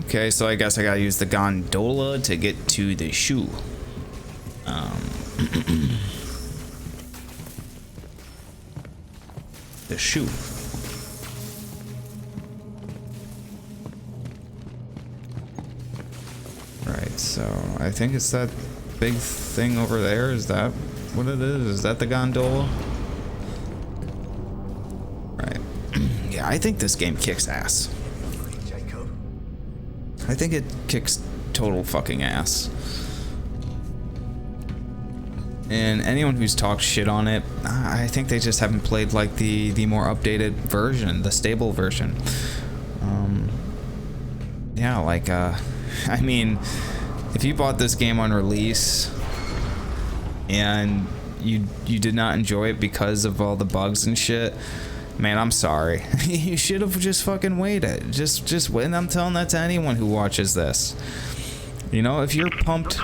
Okay, so I guess I gotta use the gondola to get to the shoe. The shoe. Right, so I think it's that big thing over there. Is that what it is? Is that the gondola? Right. Yeah, I think this game kicks ass. I think it kicks total fucking ass. And anyone who's talked shit on it, I think they just haven't played like the more updated version, the stable version. Yeah, like I mean, if you bought this game on release and you did not enjoy it because of all the bugs and shit, man, I'm sorry. You should have just fucking waited. Just wait. And I'm telling that to anyone who watches this. You know, if you're pumped,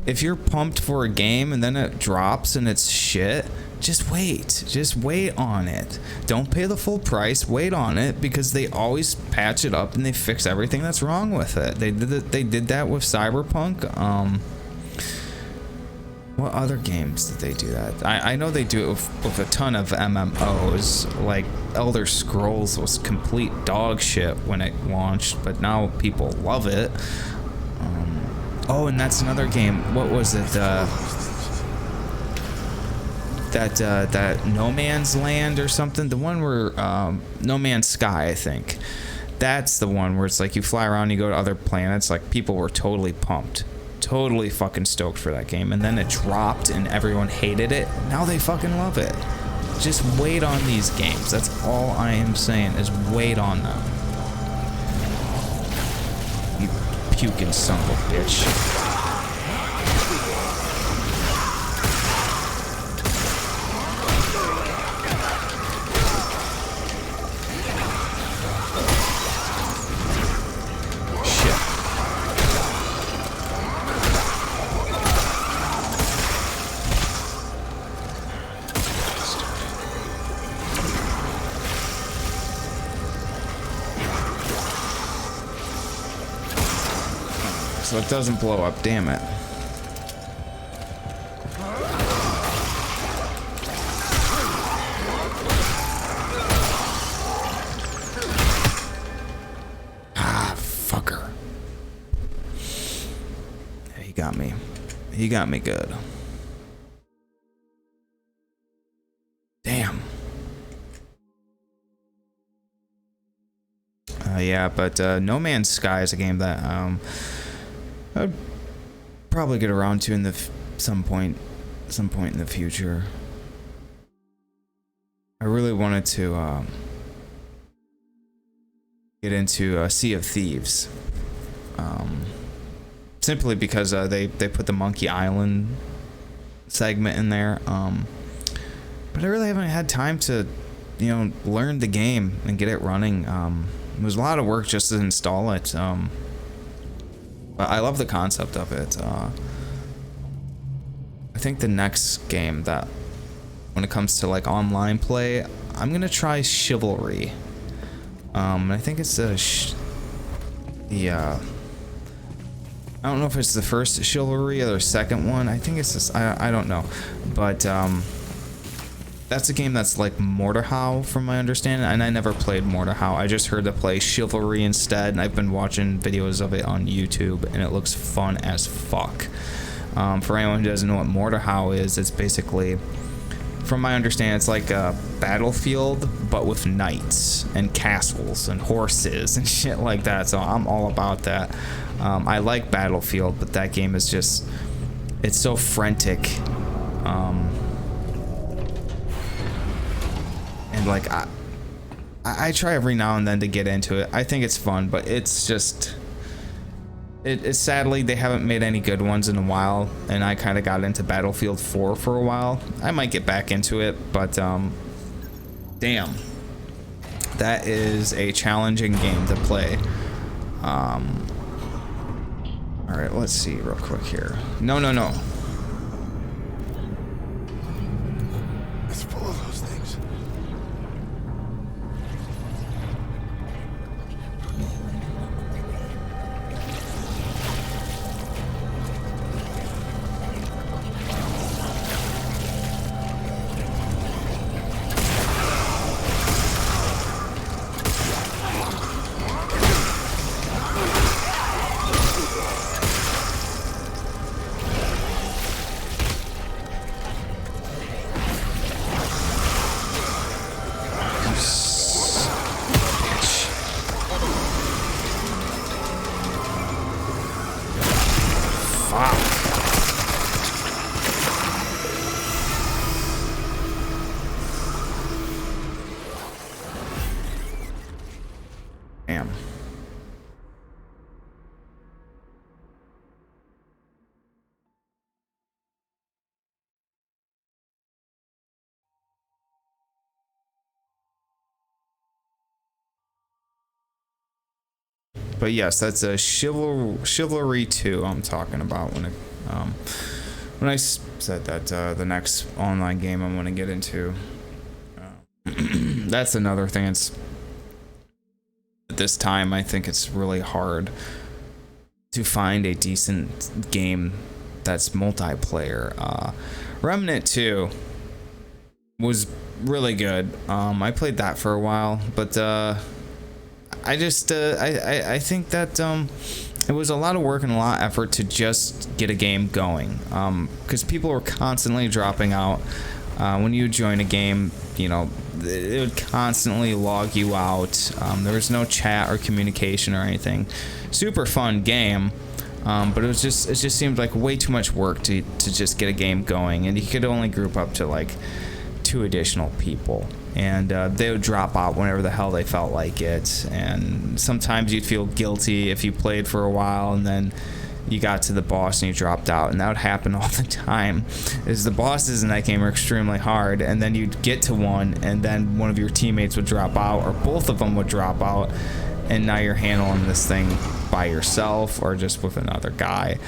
if you're pumped for a game and then it drops and it's shit, just wait. Just wait on it. Don't pay the full price. Wait on it, because they always patch it up and they fix everything that's wrong with it. They did that with Cyberpunk. What other games did they do that? I know they do it with a ton of MMOs. Like Elder Scrolls was complete dog shit when it launched, but now people love it. Oh, and that's another game. What was it? That No Man's Land or something. The one where No Man's Sky, I think. That's the one where it's like you fly around, you go to other planets. Like people were totally pumped. Totally fucking stoked for that game, and then it dropped and everyone hated it. Now they fucking love it. Just wait on these games. That's all I am saying, is wait on them. You puking son of a bitch. So it doesn't blow up, damn it. Ah, fucker. He got me. He got me good. Damn. Yeah, but No Man's Sky is a game that I'd probably get around to in some point in the future. I really wanted to get into Sea of Thieves, simply because they put the Monkey Island segment in there. But I really haven't had time to, you know, learn the game and get it running. It was a lot of work just to install it. But I love the concept of it. I think the next game that, when it comes to like online play, I'm gonna try Chivalry. I think it's I don't know if it's the first Chivalry or the second one. I think it's this. I don't know, but that's a game that's like Mortarhow from my understanding, and I never played Mortarhow. I just heard to play Chivalry instead, and I've been watching videos of it on YouTube, and it looks fun as fuck. For anyone who doesn't know what Mortarhow is, it's basically, from my understanding, it's like a Battlefield, but with knights and castles and horses and shit like that, so I'm all about that. I like Battlefield, but that game is just, it's so frantic. And like I try every now and then to get into it. I think it's fun, but it's just it's sadly they haven't made any good ones in a while, and I kind of got into Battlefield 4 for a while. I might get back into it, but damn, that is a challenging game to play. All right, let's see real quick here. No. It's full of those things. Damn. But yes, that's a Chivalry 2 I'm talking about when I said that the next online game I'm going to get into. That's another thing. It's at this time I think it's really hard to find a decent game that's multiplayer. Remnant 2 was really good. I played that for a while, but I just I think that it was a lot of work and a lot of effort to just get a game going, because people were constantly dropping out. When you join a game, you know, it would constantly log you out. There was no chat or communication or anything. Super fun game, but it just seemed like way too much work to just get a game going, and you could only group up to like 2 additional people, and they would drop out whenever the hell they felt like it. And sometimes you'd feel guilty if you played for a while and then you got to the boss and you dropped out, and that would happen all the time. Is the bosses in that game are extremely hard, and then you'd get to one and then one of your teammates would drop out, or both of them would drop out, and now you're handling this thing by yourself or just with another guy.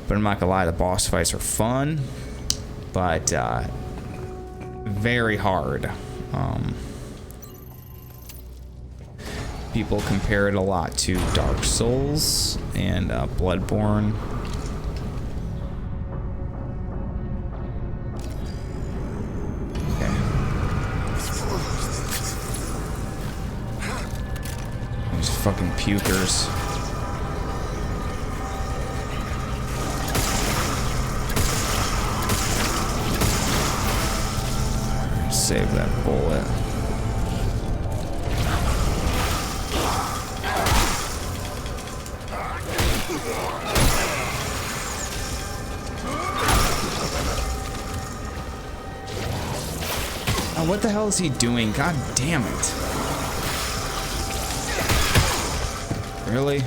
But I'm not gonna lie, the boss fights are fun, but very hard. People compare it a lot to Dark Souls and Bloodborne. Okay. These fucking pukers. Save that bullet. Oh, what the hell is he doing? God damn it. Really?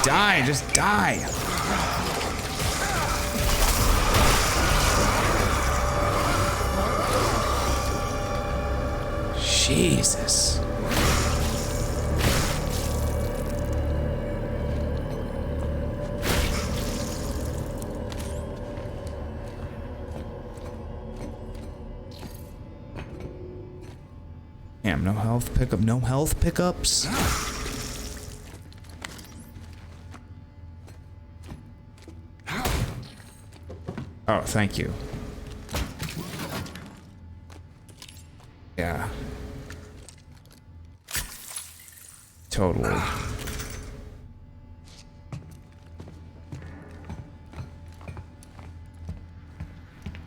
Die, just die. Jesus. Damn, no health pickup, no health pickups. Oh, thank you. Yeah. Totally.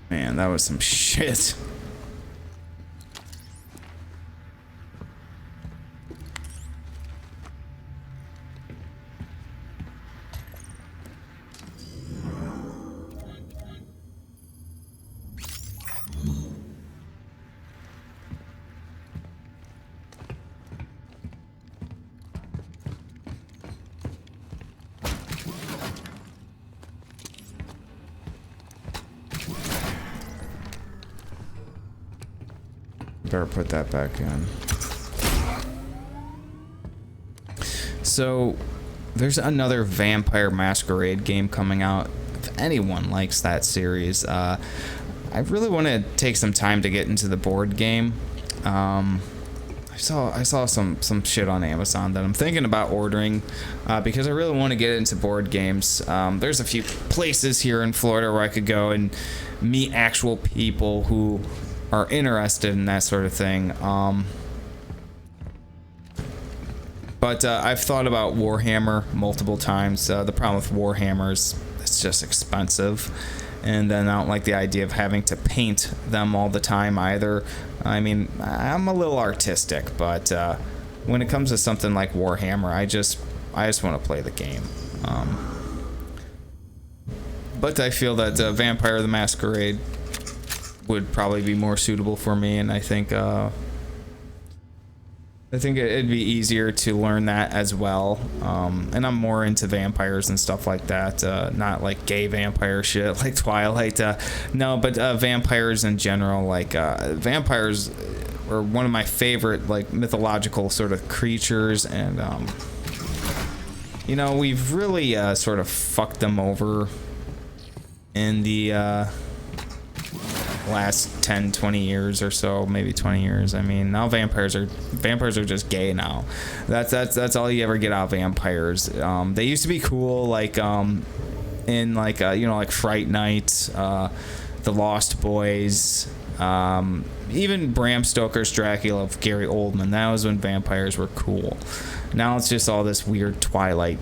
Man, that was some shit. Better put that back in. So there's another Vampire Masquerade game coming out. If anyone likes that series, I really want to take some time to get into the board game. I saw some shit on Amazon that I'm thinking about ordering, because I really want to get into board games. There's a few places here in Florida where I could go and meet actual people who are interested in that sort of thing. But I've thought about Warhammer multiple times. The problem with Warhammer is it's just expensive. And then I don't like the idea of having to paint them all the time either. I mean, I'm a little artistic, but when it comes to something like Warhammer, I just want to play the game. But I feel that Vampire the Masquerade would probably be more suitable for me, and I think it'd be easier to learn that as well. And I'm more into vampires and stuff like that, not like gay vampire shit like Twilight. No, but vampires in general. Like vampires are one of my favorite like mythological sort of creatures, and you know, we've really sort of fucked them over in the last 10-20 years or so, maybe 20 years. I mean, now vampires are just gay now. That's all you ever get out of vampires. They used to be cool, like in like you know, like Fright Night, The Lost Boys, even Bram Stoker's Dracula of Gary Oldman. That was when vampires were cool. Now it's just all this weird Twilight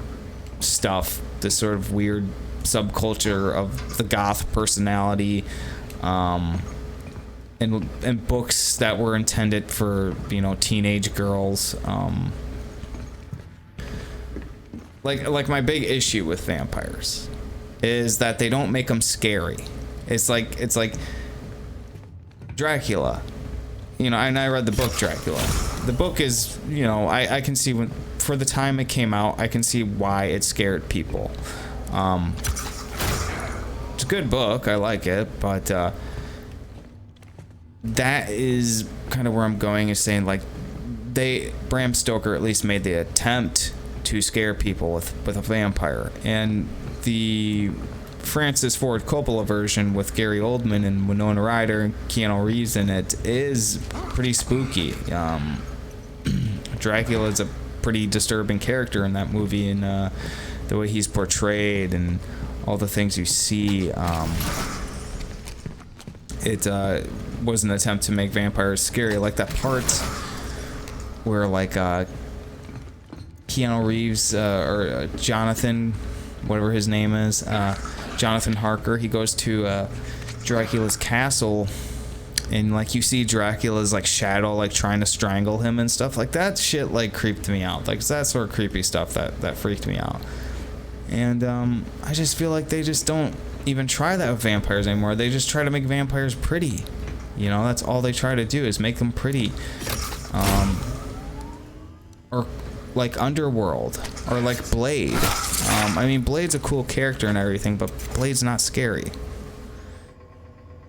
stuff, this sort of weird subculture of the goth personality, and books that were intended for, you know, teenage girls. Like my big issue with vampires is that they don't make them scary. It's like Dracula, you know, and I read the book Dracula. The book is, you know, I can see when, for the time it came out, I can see why it scared people. It's a good book, I like it, but that is kind of where I'm going, is saying like Bram Stoker at least made the attempt to scare people with a vampire, and the Francis Ford Coppola version with Gary Oldman and Winona Ryder and Keanu Reeves in it is pretty spooky. Dracula is a pretty disturbing character in that movie, and the way he's portrayed and all the things you see. It was an attempt to make vampires scary, like that part where like Keanu Reeves or Jonathan, whatever his name is, Jonathan Harker, he goes to Dracula's castle, and like you see Dracula's like shadow like trying to strangle him and stuff like that. Shit like creeped me out. Like that sort of creepy stuff that freaked me out. And I just feel like they just don't even try that with vampires anymore. They just try to make vampires pretty. You know, that's all they try to do is make them pretty. Or like Underworld, or like Blade. I mean, Blade's a cool character and everything, but Blade's not scary.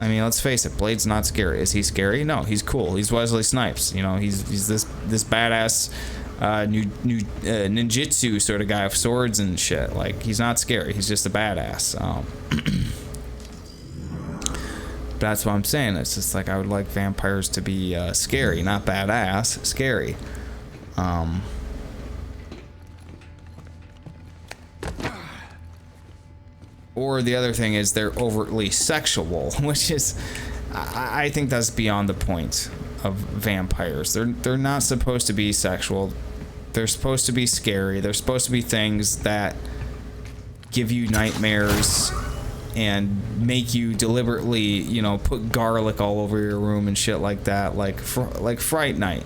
I mean, let's face it, Blade's not scary. Is he scary? No, he's cool. He's Wesley Snipes. You know, he's this badass ninjutsu sort of guy with swords and shit. Like, he's not scary. He's just a badass. That's what I'm saying. It's just like I would like vampires to be scary, not badass. Scary. Or the other thing is they're overtly sexual, which is, I think that's beyond the point of vampires. They're not supposed to be sexual. They're supposed to be scary. They're supposed to be things that give you nightmares and make you deliberately, you know, put garlic all over your room and shit like that, like Fright Night.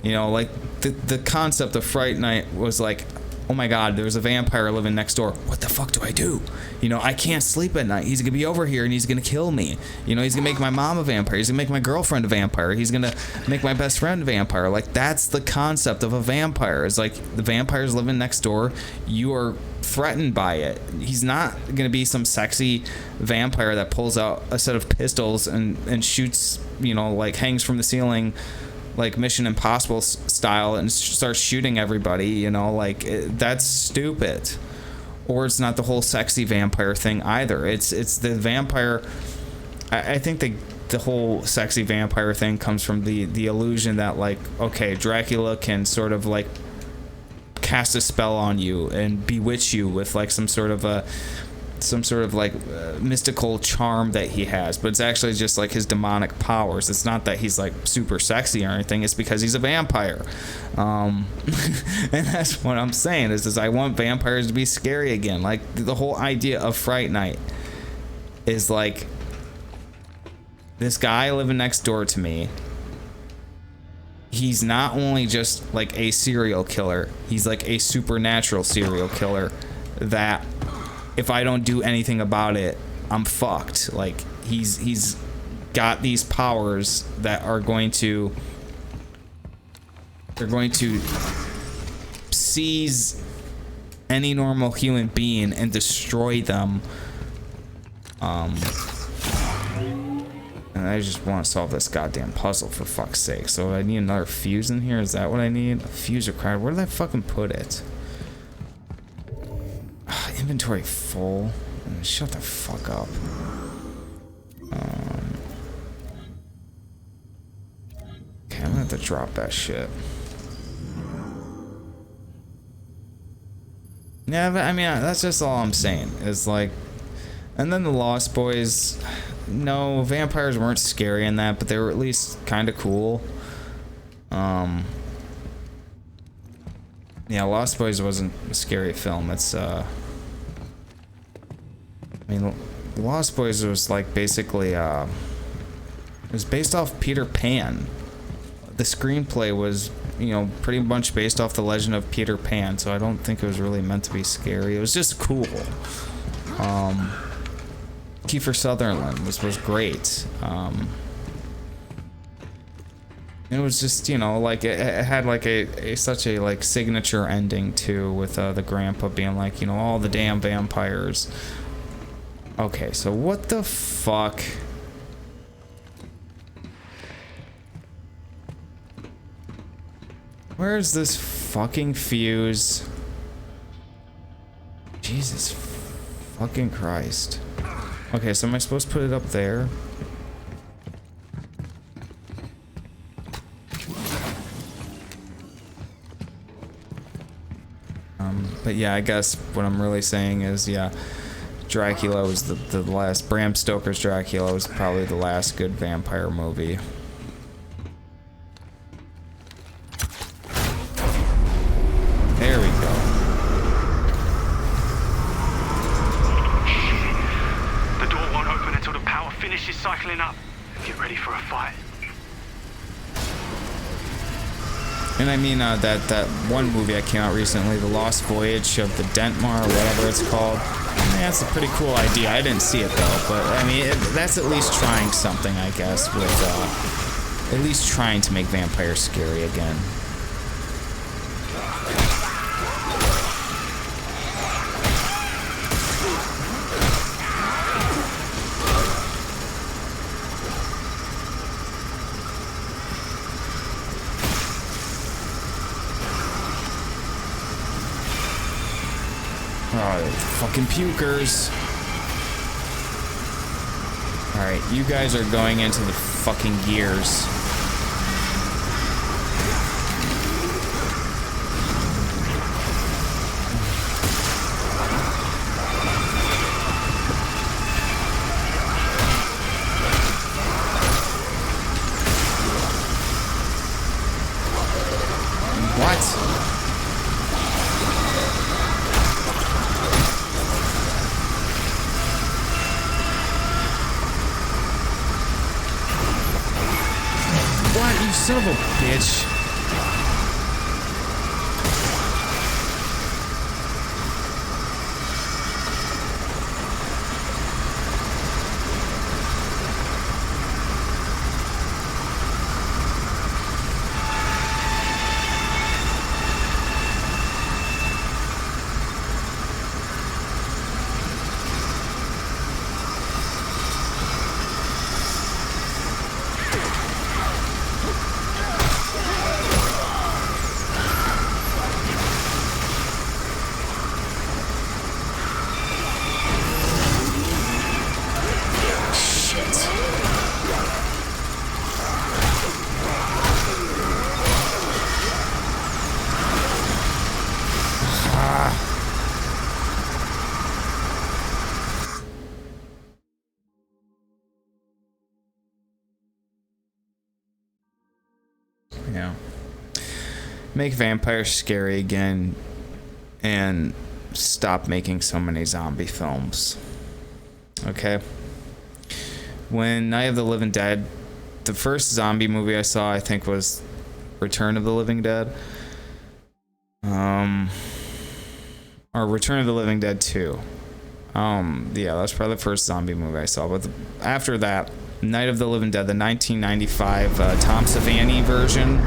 You know, like the concept of Fright Night was like, oh my god, there's a vampire living next door. What the fuck do I do? You know, I can't sleep at night. He's gonna be over here and he's gonna kill me. You know, he's gonna make my mom a vampire. He's gonna make my girlfriend a vampire. He's gonna make my best friend a vampire. Like, that's the concept of a vampire. It's like the vampire's living next door. You are threatened by it. He's not gonna be some sexy vampire that pulls out a set of pistols and shoots, you know, like hangs from the ceiling like Mission Impossible style and starts shooting everybody, you know, like that's stupid. Or it's not the whole sexy vampire thing either. It's the vampire. I think the whole sexy vampire thing comes from the illusion that, like, okay, Dracula can sort of like cast a spell on you and bewitch you with like some sort of a some sort of like mystical charm that he has, but it's actually just like his demonic powers. It's not that he's like super sexy or anything. It's because he's a vampire. And that's what I'm saying is I want vampires to be scary again. Like the whole idea of Fright Night is like this guy living next door to me. He's not only just like a serial killer, he's like a supernatural serial killer that if I don't do anything about it, I'm fucked. Like he's got these powers that are going to seize any normal human being and destroy them. And I just want to solve this goddamn puzzle for fuck's sake. So I need another fuse in here. Is that what I need? A fuse required. Where did I fucking put it? Inventory full. Shut the fuck up. Okay, I'm gonna have to drop that shit. Yeah, but I mean, that's just all I'm saying. Is like, and then the Lost Boys. No, vampires weren't scary in that, but they were at least kind of cool. Yeah, Lost Boys wasn't a scary film. It's I mean, Lost Boys was like basically it was based off Peter Pan. The screenplay was, you know, pretty much based off the legend of Peter Pan, so I don't think it was really meant to be scary. It was just cool. Kiefer Sutherland was great. It was just, you know, like it had like a such a like signature ending too, with the grandpa being like, you know, all the damn vampires. Okay, so what the fuck? Where's this fucking fuse? Jesus fucking Christ. Okay, so am I supposed to put it up there? But yeah, I guess what I'm really saying is, yeah, Dracula was the last. Bram Stoker's Dracula was probably the last good vampire movie. There we go. The door won't open until the power finishes cycling up. Get ready for a fight. And I mean, that one movie that came out recently, The Lost Voyage of the Dentmar, or whatever it's called. I mean, that's a pretty cool idea. I didn't see it though, but I mean, that's at least trying something, I guess, with at least trying to make vampires scary again. Oh, fucking pukers. Alright, you guys are going into the fucking gears. What? You son of a bitch. make vampires scary again and stop making so many zombie films. Okay? When Night of the Living Dead, the first zombie movie I saw, I think, was Return of the Living Dead. Or Return of the Living Dead 2. Yeah, that's probably the first zombie movie I saw. But after that, Night of the Living Dead, the 1995 Tom Savini version,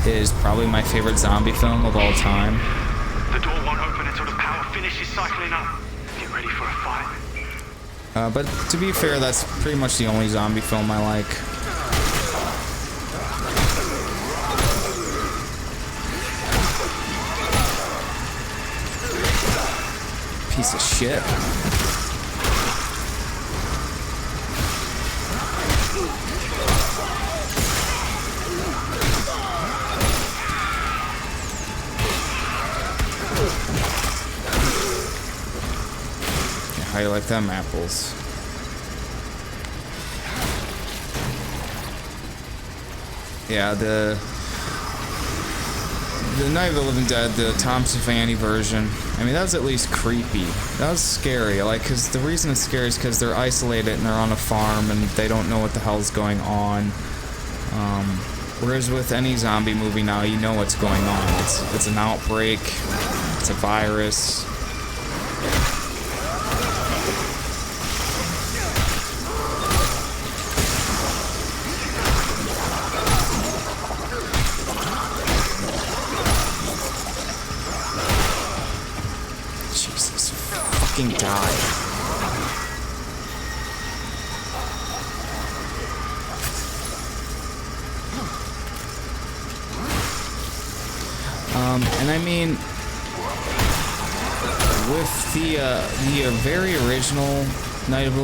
is probably my favorite zombie film of all time. The door won't open until the power finishes cycling up. Get ready for a fight. But to be fair, that's pretty much the only zombie film I like. Piece of shit. How you like them apples? Yeah, the Night of the Living Dead, the Tom Savini version. I mean, that was at least creepy. That was scary. Like, cause the reason it's scary is because they're isolated and they're on a farm and they don't know what the hell's going on. Whereas with any zombie movie now, you know what's going on. It's an outbreak. It's a virus. Jesus, fucking die. And I mean, with the very original Night of the